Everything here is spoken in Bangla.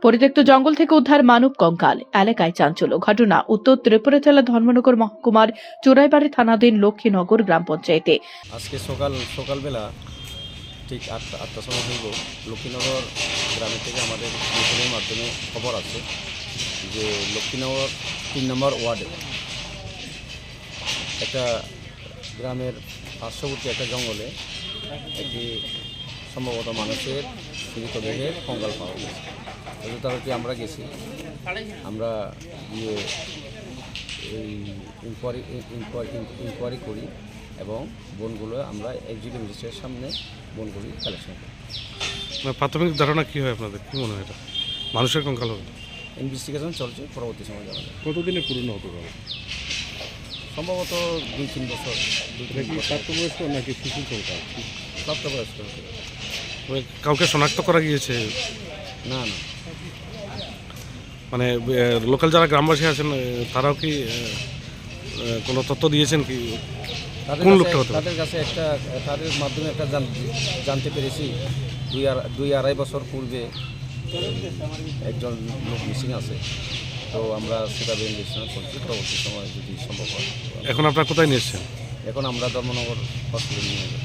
পরিত্যক্ত জঙ্গল থেকে উদ্ধার মানব কঙ্কাল, এলাকায় চাঞ্চল্য। ঘটনা উত্তর ত্রিপুরা জেলার ধর্মনগর মহকুমার চোরাইবাড়ি থানাধীন লক্ষ্মীনগর গ্রাম পঞ্চায়েতে। আজকে সকালবেলা ঠিক আটটার সময় হইব লক্ষ্মীনগর গ্রামের থেকে আমাদের টেলিফোনের মাধ্যমে খবর আছে যে লক্ষ্মীনগর ৩ নম্বর ওয়ার্ডে একটা গ্রামের পার্শ্ববর্তী একটা জঙ্গলে একটি সম্ভবত মানুষের মৃতদেহের কঙ্কাল পাওয়া গেছে। তদারকি আমরা গেছি, আমরা গিয়ে এই ইনকোয়ারি করি এবং বনগুলো আমরা এক্সিকিউটিভ ম্যাজিস্ট্রেটের সামনে বনগুলি কালেকশন করি। প্রাথমিক ধারণা কী হয় আপনাদের, কী মনে হয় এটা মানুষের কঙ্কাল হবে? ইনভেস্টিগেশন চলছে, পরবর্তী সময় জানা যাবে। কতদিনে পূর্ণ হতে পারে? সম্ভবত 2-3 বছর। প্রাপ্তবয়স্ক নাকি শিশু কঙ্কাল? প্রাপ্তবয়স্ক হতে পারে। কাউকে শনাক্ত করা গিয়েছে? না না, মানে লোকাল যারা গ্রামবাসী আছেন তারাও কি কোনো তথ্য দিয়েছেন কি কোন লোকটা হতে পারে? তাদের মাধ্যমে একটা জানতে পেরেছি 2-2.5 বছর পূর্বে একজন লোক মিসিং আছে। তো আমরা সেটা ইনভেস্টিগেশন করছি, পরবর্তী সময় যদি সম্ভব হয়। এখন আপনারা কোথায় নিয়ে এসছেন? এখন আমরা ধর্মনগর হসপিটালে নিয়ে যাবো।